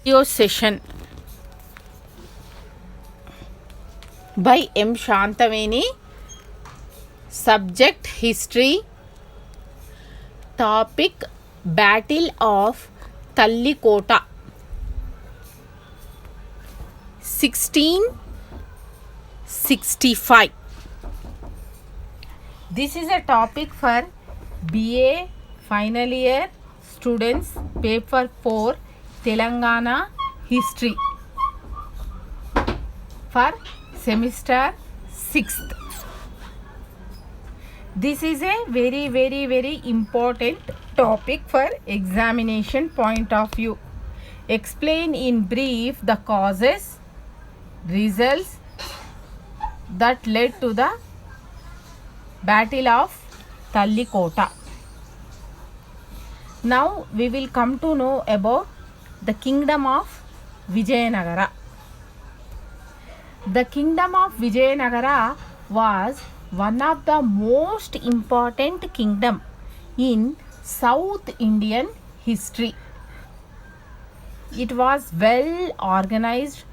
Audio session by M. Shantaveni. Subject History. Topic Battle of Tallikota 1665. This is a topic for BA final year students, paper 4 Telangana history for semester 6th. This is a very important topic for examination point of view. Explain in brief the causes, results that led to the Battle of Tallikota. Now we will come to know about the kingdom of Vijayanagara. The kingdom of Vijayanagara was one of the most important kingdom in South Indian history. It was well organized,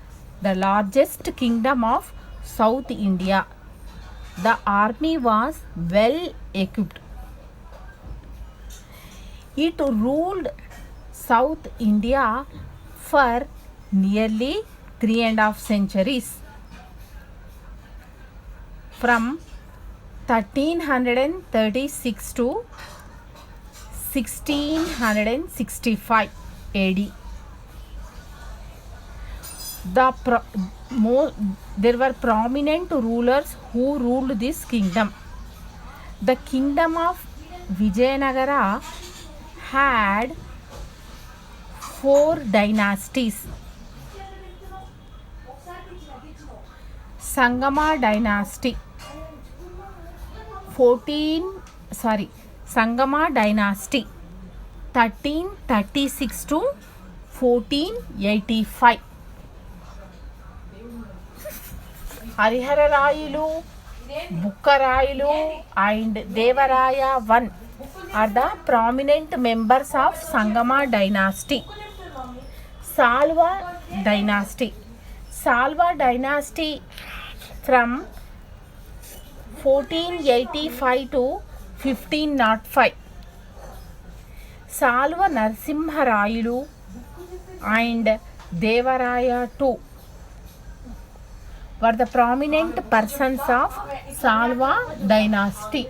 the largest kingdom of South India. The army was well equipped. It ruled South India for nearly 3.5 centuries. From 1336 to 1665 AD. There were prominent rulers who ruled this kingdom. The kingdom of Vijayanagara had 4 dynasties. Sangama dynasty Sangama dynasty 1336 to 1485. Harihara Rayulu, Bukkarayulu and Devaraya I are the prominent members of Sangama dynasty. Salva dynasty from 1485 to 1505. Salva Narsimha Rayulu and Devaraya II were the prominent persons of Salva dynasty.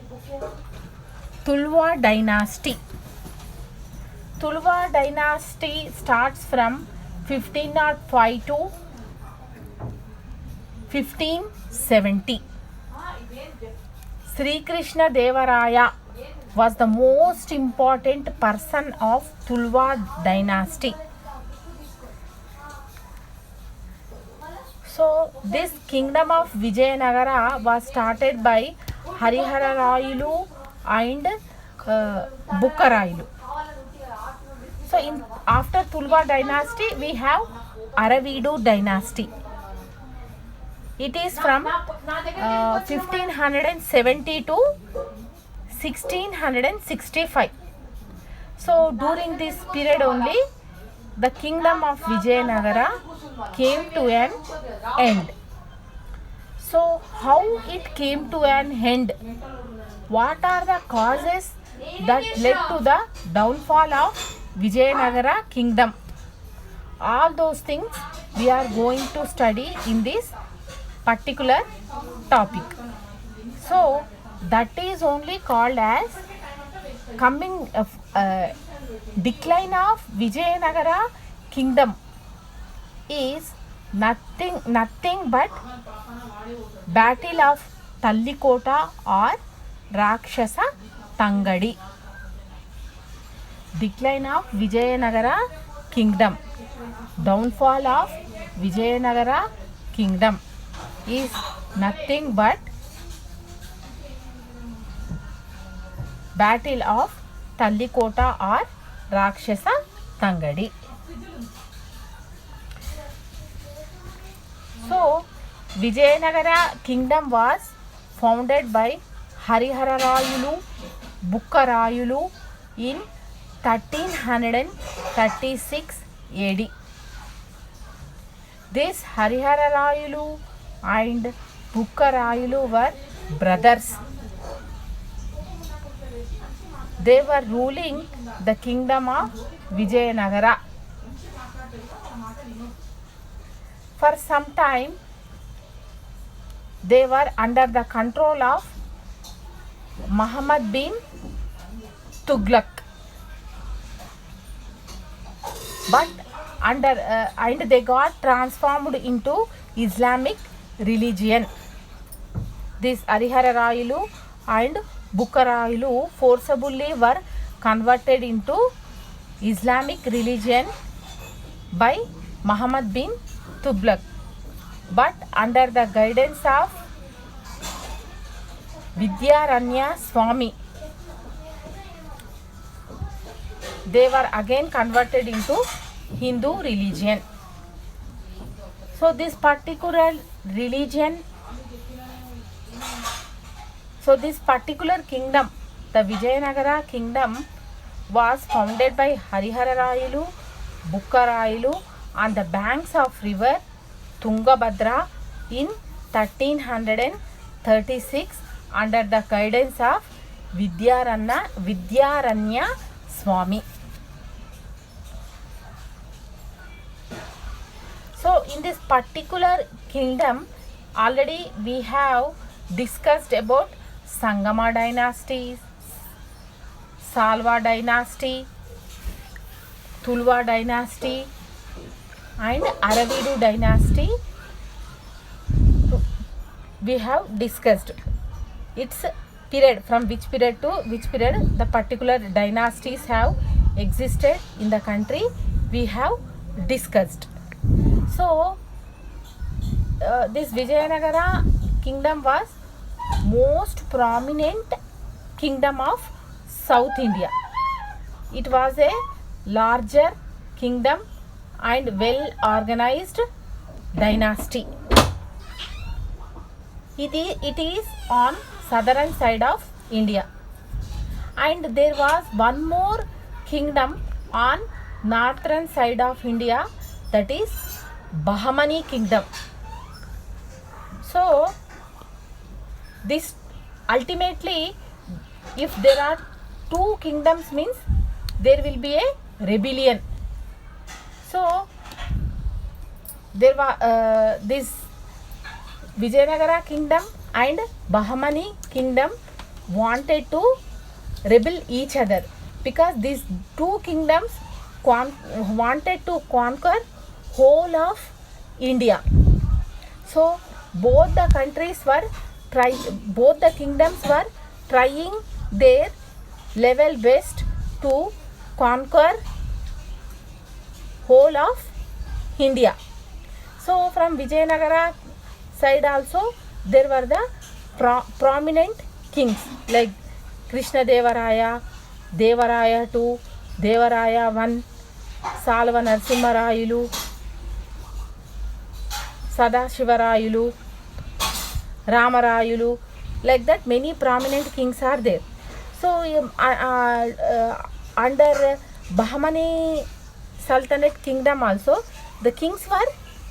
Tulva dynasty starts from 1505 to 1570. Sri Krishna Devaraya was the most important person of Tulva dynasty. So this kingdom of Vijayanagara was started by Harihara Rayulu and Bukkarayulu. So after Tulva dynasty we have Aravidu dynasty. It is from 1570 to 1665. So during this period only the kingdom of Vijayanagara came to an end. So how it came to an end? What are the causes that led to the downfall of Vijayanagara kingdom? All those things we are going to study in this particular topic. So that is only called as decline of Vijayanagara kingdom is nothing but Battle of Tallikota or Rakshasa Tangadi. Decline of Vijayanagara kingdom, downfall of Vijayanagara kingdom is nothing but Battle of Tallikota or Rakshasa Tangadi. So Vijayanagara kingdom was founded by Harihara Rayulu, Bukkarayulu in 1336 AD. These Harihara Rayulu and Bukka Rayulu were brothers. They were ruling the kingdom of Vijayanagara. For some time, they were under the control of Muhammad bin Tughlaq. But and they got transformed into Islamic religion. These Harihara Rayulu and Bukka Rayulu forcibly were converted into Islamic religion by Muhammad bin Tughlaq, but under the guidance of Vidyaranya Swami. They were again converted into Hindu religion. So this particular kingdom, the Vijayanagara kingdom, was founded by Harihara Rayulu, Bukka Rayulu on the banks of river Tungabhadra in 1336 under the guidance of Vidyaranya Swami. So in this particular kingdom, already we have discussed about Sangama dynasty, Salva dynasty, Tulva dynasty and Aravidu dynasty. We have discussed its period, from which period to which period the particular dynasties have existed in the country, we have discussed. So this Vijayanagara kingdom was most prominent kingdom of South India. It was a larger kingdom and well organized dynasty. It is on southern side of India, and there was one more kingdom on northern side of India, that is Bahmani kingdom. So this ultimately, if there are two kingdoms, means there will be a rebellion. So there was this Vijayanagara kingdom and Bahmani kingdom wanted to rebel each other, because these two kingdoms wanted to conquer whole of India. So both the kingdoms were trying their level best to conquer whole of India. So from Vijayanagara side also there were the prominent kings like Krishna Devaraya, Devaraya II, Devaraya I, Salva Narasimha Rayulu, Sadashiva Rayulu, Rama Rayulu, like that many prominent kings are there. So under Bahmani Sultanate kingdom also the kings were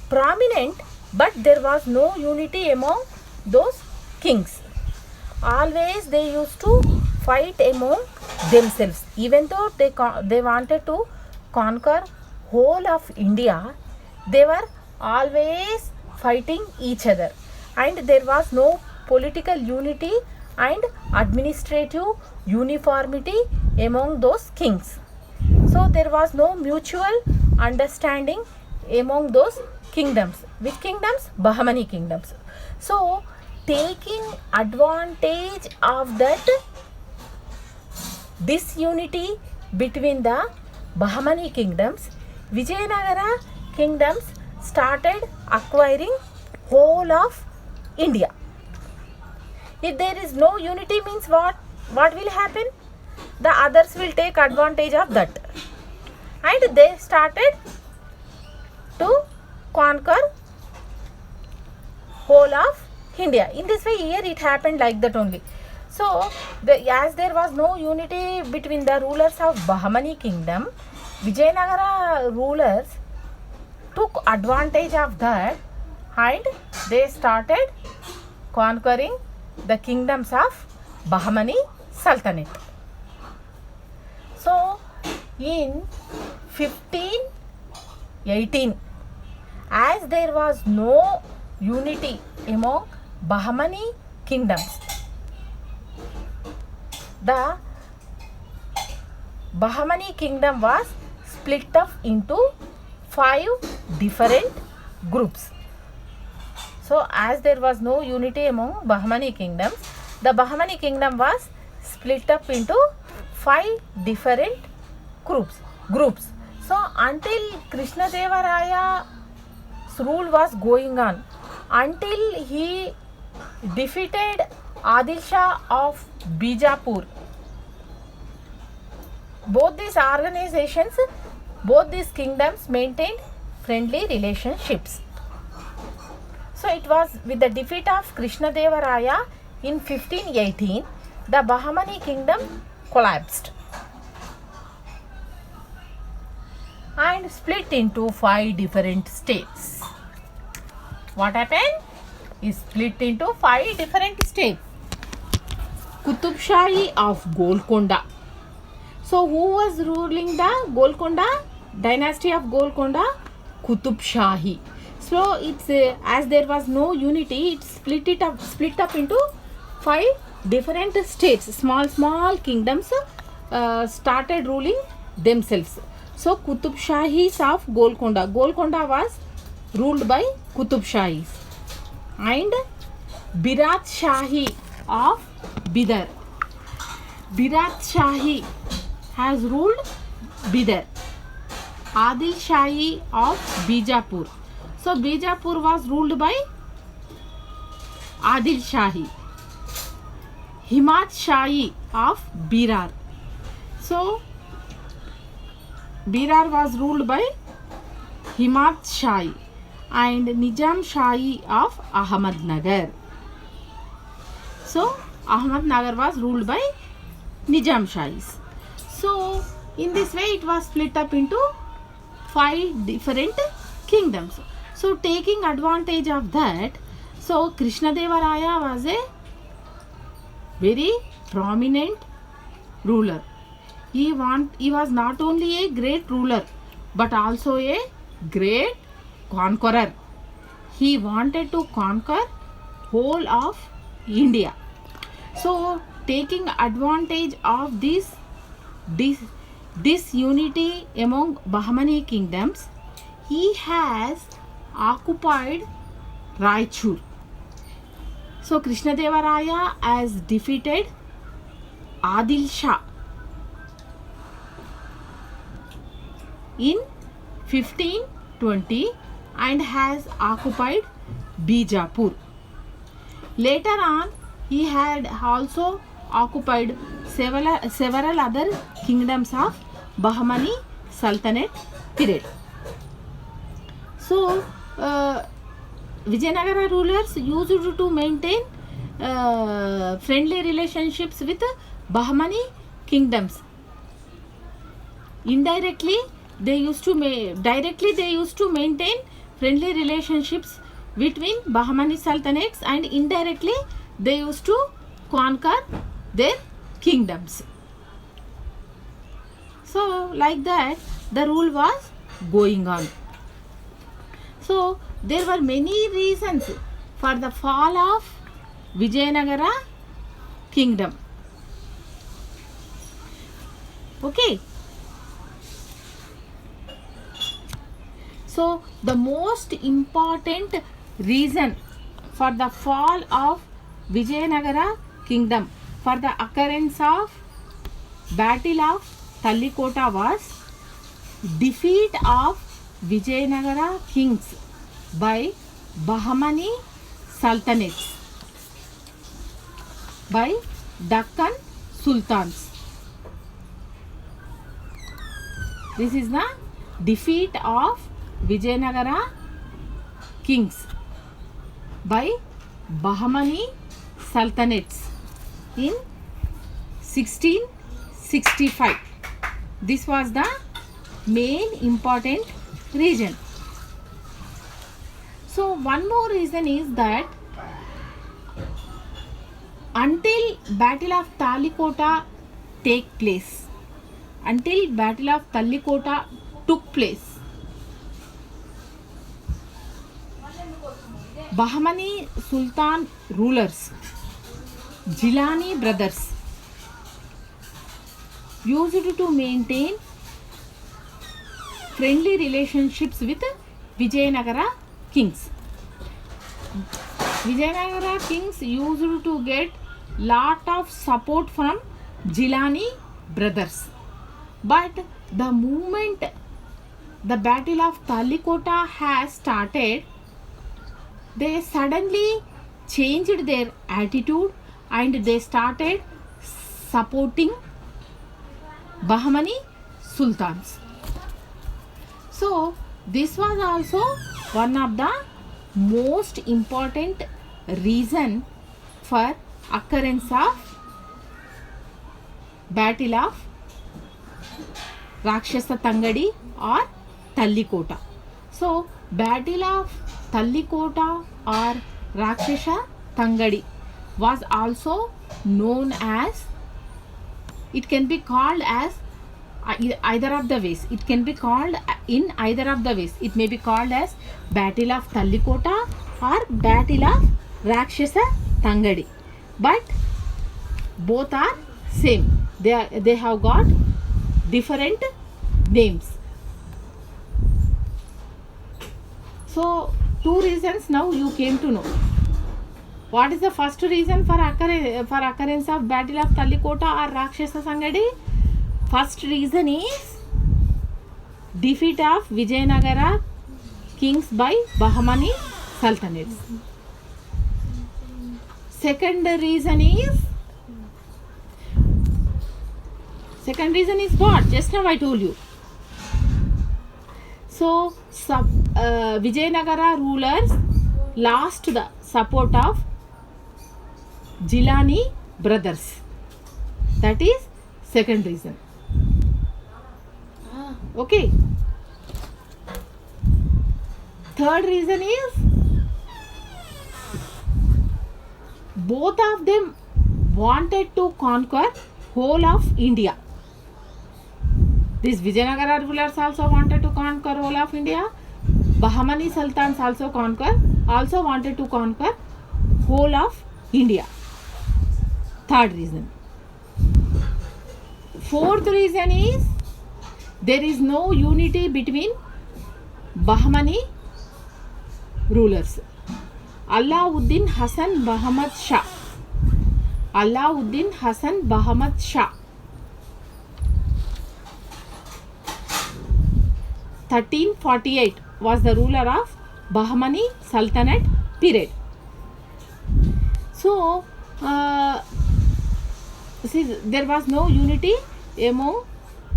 prominent, but there was no unity among those kings. Always they used to fight among themselves. Even though they wanted to conquer whole of India, they were always fighting each other, and there was no political unity and administrative uniformity among those kings. So there was no mutual understanding among those kingdoms. Which kingdoms? Bahmani kingdoms. So taking advantage of that disunity between the Bahmani kingdoms, Vijayanagara kingdoms started acquiring whole of India. If there is no unity, means what will happen? The others will take advantage of that, and they started to conquer whole of India. In this way, here it happened like that only. So as there was no unity between the rulers of Bahmani kingdom, Vijayanagara rulers took advantage of that, and they started conquering the kingdoms of Bahmani Sultanate. So in 1518, as there was no unity among Bahmani kingdoms, the Bahmani kingdom was split up into 5 different groups. So as there was no unity among Bahmani kingdoms, the Bahmani kingdom was split up into 5 different groups. So until Krishnadevaraya's rule was going on, until he defeated Adil Shah of Bijapur, both these organizations, both these kingdoms maintained friendly relationships. So it was with the defeat of Krishnadevaraya in 1518, the Bahmani kingdom collapsed and split into 5 different states. What happened? Is split into 5 different states. Qutub Shahi of Golconda. So who was ruling the Golconda dynasty of Golconda? Qutub Shahi. So it's as there was no unity, it split up into 5 different states. Small kingdoms started ruling themselves. So Qutub Shahis of Golconda. Golconda was ruled by Qutub Shahis. And Birat Shahi of Bidar. Birat Shahi has ruled Bidar. Adil Shahi of Bijapur. So Bijapur was ruled by Adil Shahi. Himat Shahi of Birar. So Birar was ruled by Himat Shahi. And Nizam Shahi of Ahmednagar. So Ahmednagar was ruled by Nizam Shahis. So in this way it was split up into 5 different kingdoms. So taking advantage of that, so Krishnadevaraya was a very prominent ruler. He was not only a great ruler but also a great conqueror. He wanted to conquer whole of India. So taking advantage of this unity among Bahmani kingdoms, he has occupied Raichur. So Krishnadevaraya has defeated Adil Shah in 1520 and has occupied Bijapur. Later on, he had also occupied several other kingdoms of Bahmani Sultanate period. So Vijayanagara rulers used to maintain friendly relationships with Bahmani kingdoms. Indirectly, they used to maintain friendly relationships between Bahmani sultanates, and indirectly they used to conquer their kingdoms. So like that the rule was going on. So there were many reasons for the fall of Vijayanagara kingdom. Okay. So the most important reason for the fall of Vijayanagara kingdom, for the occurrence of Battle of Tallikota, was defeat of Vijayanagara kings by Bahmani sultanates, by Deccan sultans. This is the defeat of Vijayanagara kings by Bahmani sultanates in 1665. This was the main important reason. So one more reason is that until Battle of Talikota took place, Bahmani Sultan rulers, Jilani brothers, used to maintain friendly relationships with Vijayanagara kings. Vijayanagara kings used to get lot of support from Jilani brothers. But the moment the Battle of Talikota has started, they suddenly changed their attitude and they started supporting Bahmani sultans. So this was also one of the most important reason for occurrence of Battle of Rakshasa Tangadi or Tallikota. So Battle of Tallikota or Rakshasa Tangadi was also known as, it can be called as either of the ways. It can be called in either of the ways. It may be called as Battle of Tallikota or Battle of Rakshasa Tangadi, but both are same. They have got different names. So two reasons now you came to know. What is the first reason for occurrence of Battle of Tallikota or Rakshasa Tangadi? First reason is defeat of Vijayanagara kings by Bahmani sultanates. Second reason is what? Just now I told you. So Vijayanagara rulers lost the support of Jilani brothers. That is second reason. Okay. Third reason is both of them wanted to conquer whole of India. These Vijayanagara rulers also wanted to conquer whole of India. Bahmani sultans also wanted to conquer whole of India. Third reason. Fourth reason is there is no unity between Bahmani rulers. Alauddin Hasan Bahmad Shah 1348 was the ruler of Bahmani Sultanate period. So there was no unity among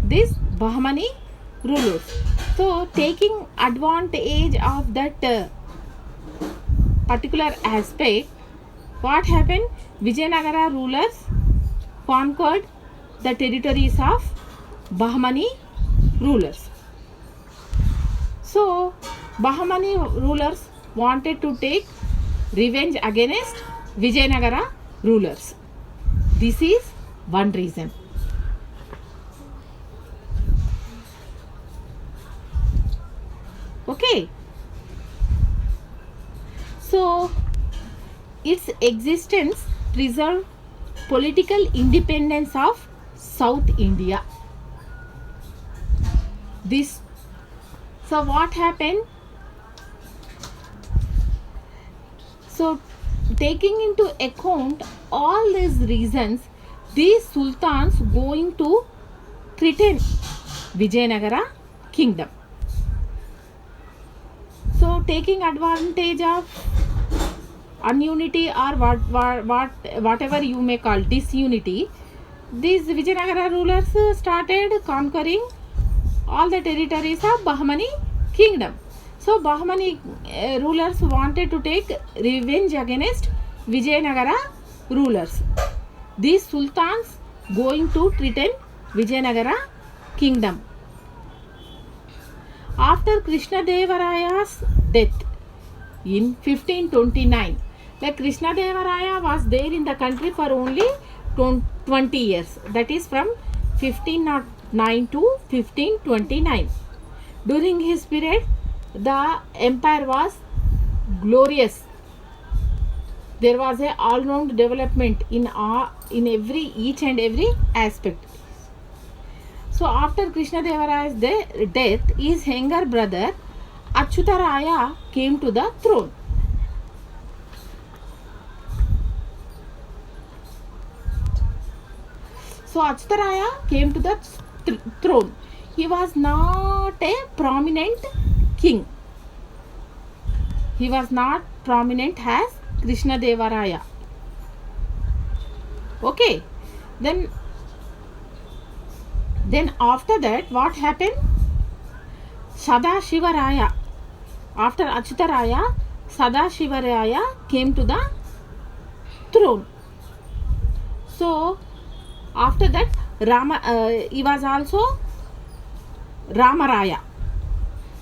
these Bahmani rulers. So taking advantage of that particular aspect, what happened? Vijayanagara rulers conquered the territories of Bahmani rulers. So Bahmani rulers wanted to take revenge against Vijayanagara rulers. This is one reason. Okay. So its existence preserved political independence of South India. So what happened? So taking into account all these reasons, these sultans going to threaten Vijayanagara kingdom. So taking advantage of ununity or whatever you may call disunity, these Vijayanagara rulers started conquering all the territories of Bahmani kingdom. So Bahmani rulers wanted to take revenge against Vijayanagara rulers. These sultans going to threaten Vijayanagara kingdom. After Krishnadevaraya's death, in 1529. Like Krishnadevaraya was there in the country for only 20 years. That is from 1509 to 1529. During his period, the empire was glorious. There was a all-round development in each and every aspect. So after Krishnadevaraya's death, his younger brother Achyutaraya came to the throne. So Achyutaraya came to the throne. He was not a prominent king. He was not prominent as Krishnadevaraya. Okay. Then after that, what happened? Sadashivaraya. After Achyutaraya, Sadashivaraya came to the throne. So after that, he was also Ramaraya.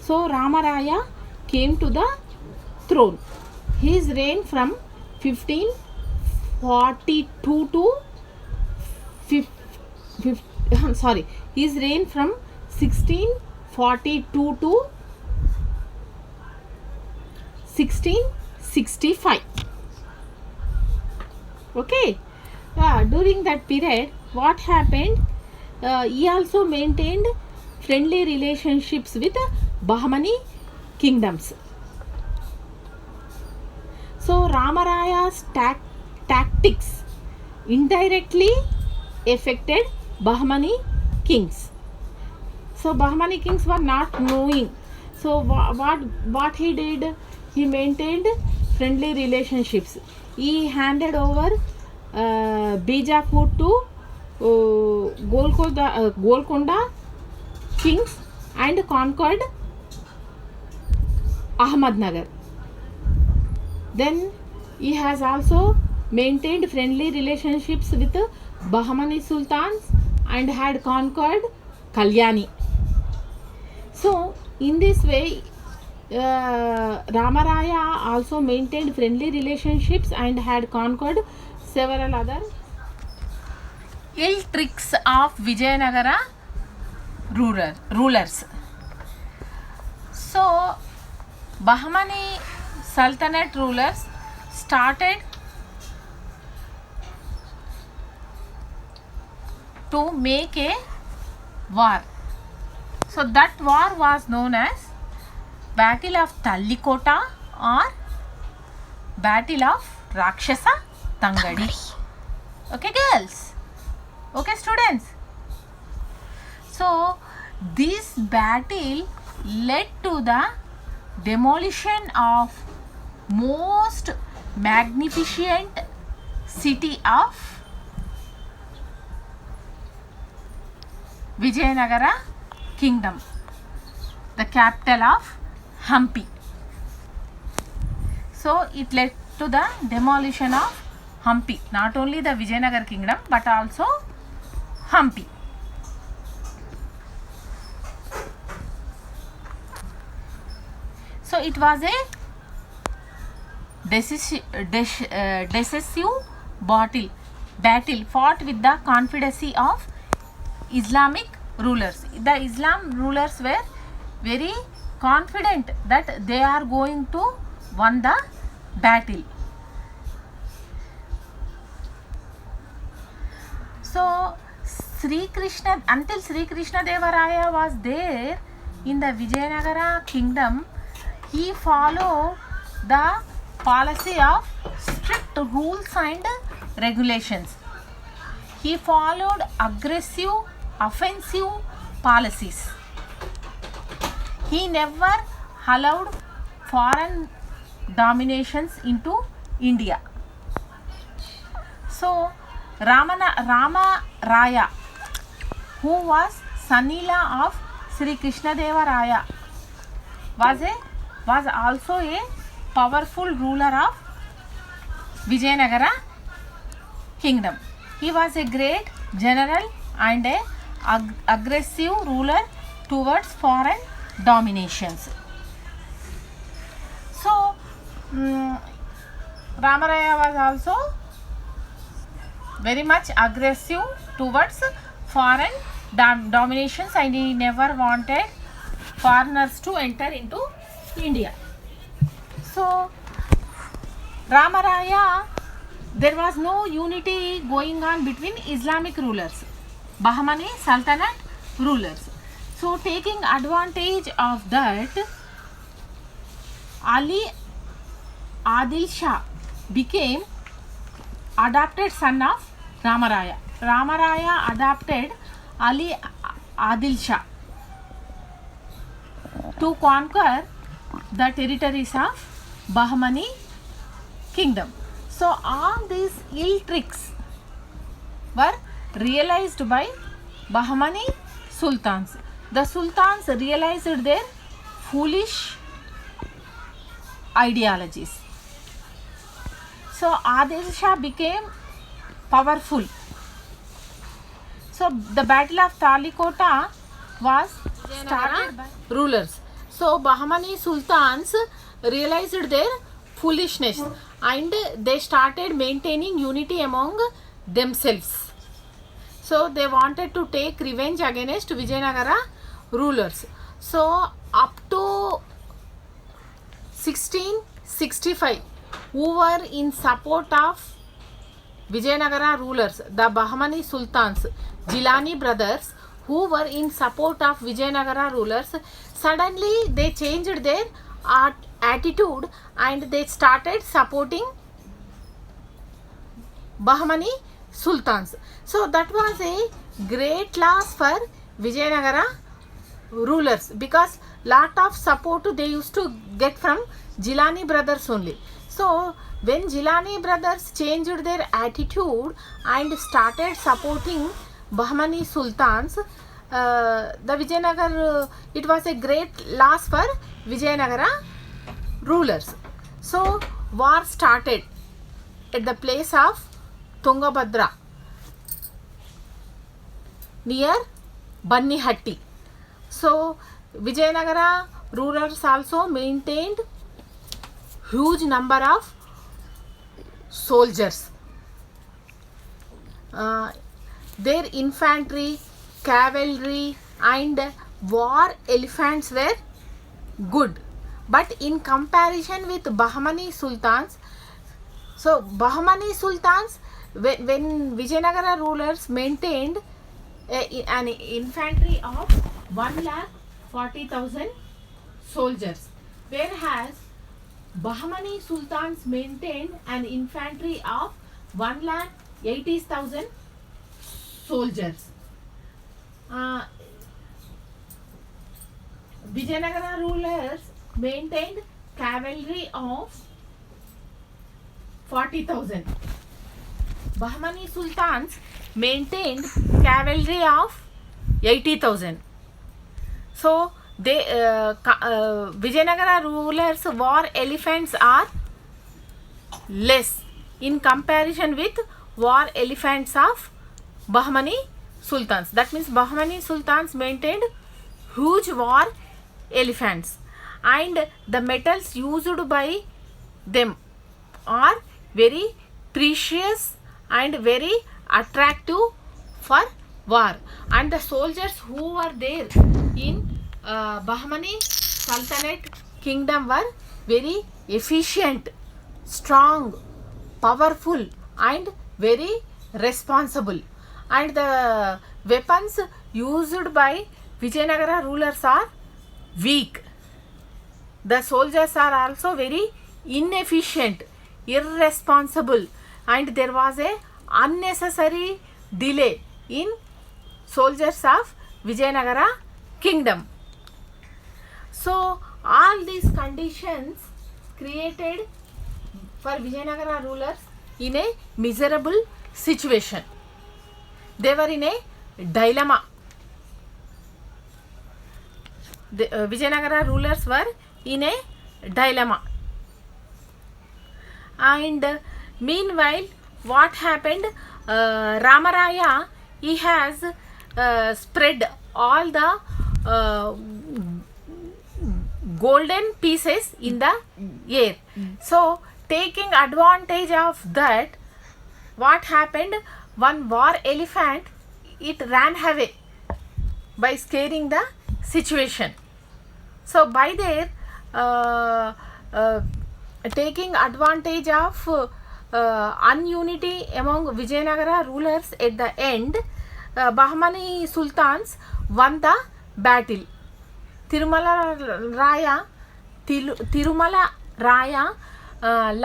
So Ramaraya came to the throne. His reign from 1542 to his reign from 1642 to 1665. Okay. During that period, what happened? He also maintained friendly relationships with Bahmani kingdoms. So Ramaraya's tactics indirectly affected Bahmani kings. So Bahmani kings were not knowing. So what he did? He maintained friendly relationships. He handed over Bijapur to Golconda kings and conquered Ahmednagar. Then he has also maintained friendly relationships with Bahmani sultans and had conquered Kalyani. So in this way, Ramaraya also maintained friendly relationships and had conquered several other ill tricks of Vijayanagara rulers. So Bahmani Sultanate rulers started to make a war. So that war was known as Battle of Tallikota or Battle of Rakshasa Tangadi. Okay girls? Okay students? So this battle led to the demolition of most magnificent city of Vijayanagara kingdom, the capital of Hampi. So it led to the demolition of Hampi, not only the Vijayanagara kingdom but also Hampi. So it was a decisive battle fought with the confederacy of Islamic rulers. The Islam rulers were very confident that they are going to win the battle. So until Sri Krishnadevaraya was there in the Vijayanagara kingdom, he followed the policy of strict rules and regulations. He followed aggressive, offensive policies. He never allowed foreign dominations into India. So Ramaraya, who was son-in-law of Sri Krishnadevaraya, was also a powerful ruler of Vijayanagara kingdom. He was a great general and a aggressive ruler towards foreign dominations. So Ramaraya was also very much aggressive towards foreign dominations, and he never wanted foreigners to enter into India. So Ramaraya, there was no unity going on between Islamic rulers, Bahmani Sultanate rulers. So taking advantage of that, Ali Adil Shah became adopted son of Ramaraya. Ramaraya adopted Ali Adil Shah to conquer the territories of Bahmani kingdom. So all these ill tricks were realized by Bahmani sultans. The sultans realized their foolish ideologies. So Adil Shah became powerful. So the battle of Talikota was started by rulers. So Bahmani sultans realized their foolishness and they started maintaining unity among themselves. So they wanted to take revenge against Vijayanagara rulers. So up to 1665, who were in support of Vijayanagara rulers, the Bahmani sultans, Gilani brothers, who were in support of Vijayanagara rulers, suddenly they changed their attitude and they started supporting Bahmani sultans. So that was a great loss for Vijayanagara rulers, because lot of support they used to get from Gilani brothers only. So when Gilani brothers changed their attitude and started supporting Bahmani sultans, the Vijayanagar, it was a great loss for Vijayanagara rulers. So war started at the place of Tungabhadra near Bannihatti. So Vijayanagara rulers also maintained huge number of soldiers. Their infantry, cavalry and war elephants were good, but in comparison with Bahmani sultans, so Bahmani sultans, when Vijayanagara rulers maintained an infantry of 1,40,000 soldiers, whereas Bahmani sultans maintained an infantry of 1,80,000 soldiers. Vijayanagara rulers maintained cavalry of 40,000. Bahmani sultans maintained cavalry of 80,000. So they Vijayanagara rulers war elephants are less in comparison with war elephants of Bahmani sultans. That means Bahmani sultans maintained huge war elephants, and the metals used by them are very precious and very attractive for war, and the soldiers who were there in Bahmani Sultanate kingdom were very efficient, strong, powerful and very responsible, and the weapons used by Vijayanagara rulers are weak. The soldiers are also very inefficient, irresponsible, and there was a unnecessary delay in soldiers of Vijayanagara kingdom. So all these conditions created for Vijayanagara rulers in a miserable situation. They were in a dilemma. The Vijayanagara rulers were in a dilemma. And meanwhile, what happened? Ramaraya, he has spread all the golden pieces in the air. So taking advantage of that, what happened? One war elephant, it ran away by scaring the situation. So by their taking advantage of ununity among Vijayanagara rulers at the end, Bahmani sultans won the battle. Tirumala Raya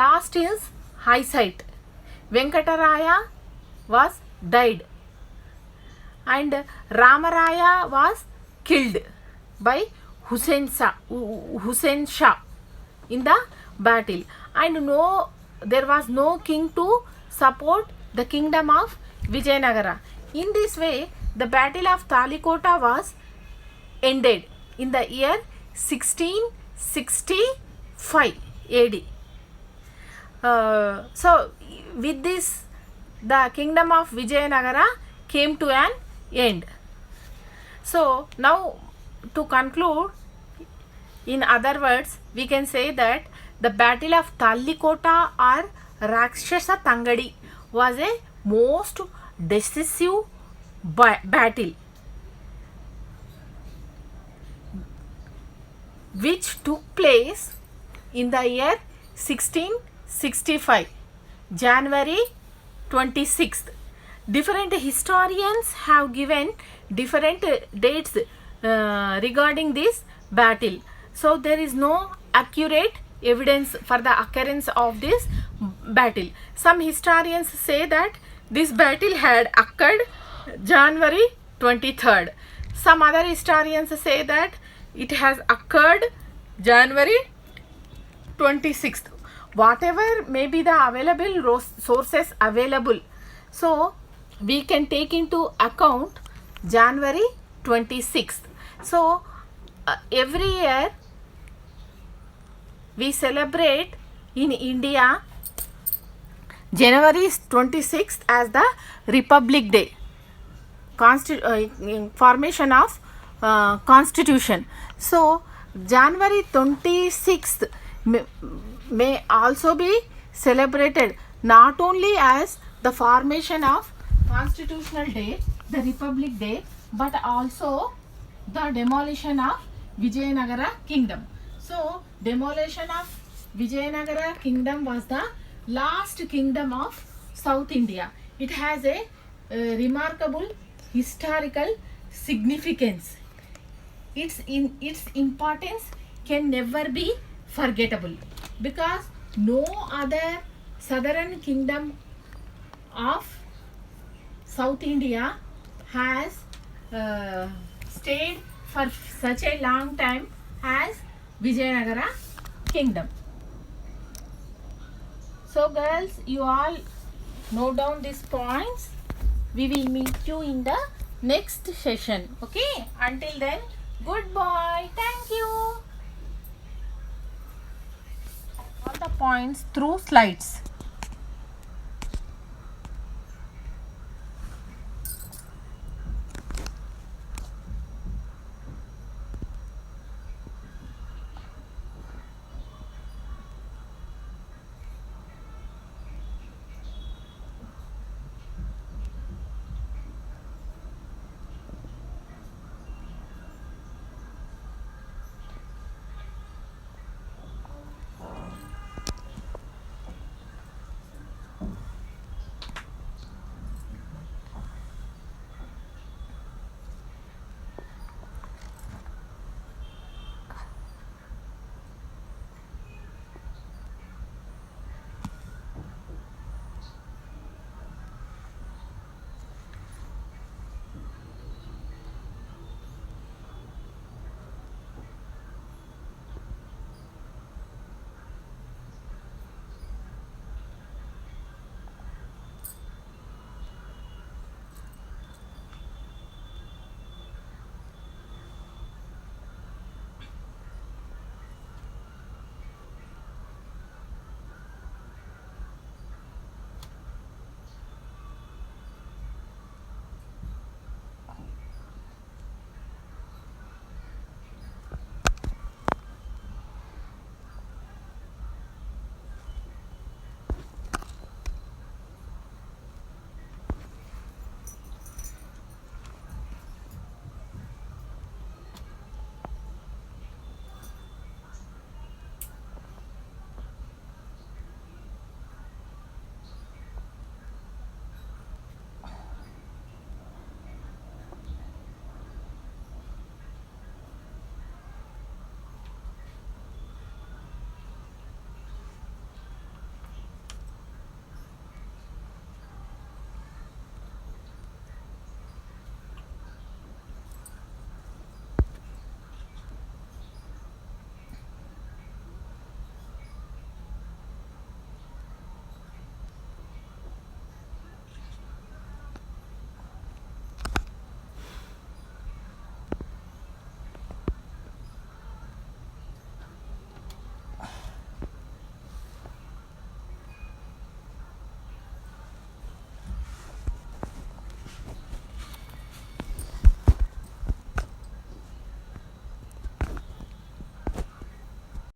lost his eyesight. Venkataraya was died, and Ramaraya was killed by Hussein Shah in the battle, and there was no king to support the kingdom of Vijayanagara. In this way, the battle of Talikota was ended in the year 1665 AD. So with this, the kingdom of Vijayanagara came to an end. So now, to conclude, in other words, we can say that the battle of Talikota or Rakshasa Tangadi was a most decisive battle which took place in the year 1665, January 26th. Different historians have given different dates regarding this battle. So there is no accurate evidence for the occurrence of this battle. Some historians say that this battle had occurred January 23rd. Some other historians say that it has occurred January 26th. Whatever may be the available sources available, so we can take into account January 26th. So every year we celebrate in India January 26th as the Republic Day, formation of Constitution. So January 26th may also be celebrated not only as the formation of Constitutional Day, the Republic Day, but also the demolition of Vijayanagara Kingdom. So demolition of Vijayanagara Kingdom was the last kingdom of South India. It has a remarkable historical significance. Its importance can never be forgettable, because no other southern kingdom of South India has stayed for such a long time as Vijayanagara Kingdom. So girls, you all note down these points. We will meet you in the next session. Okay? Until then, goodbye. Thank you. All the points through slides.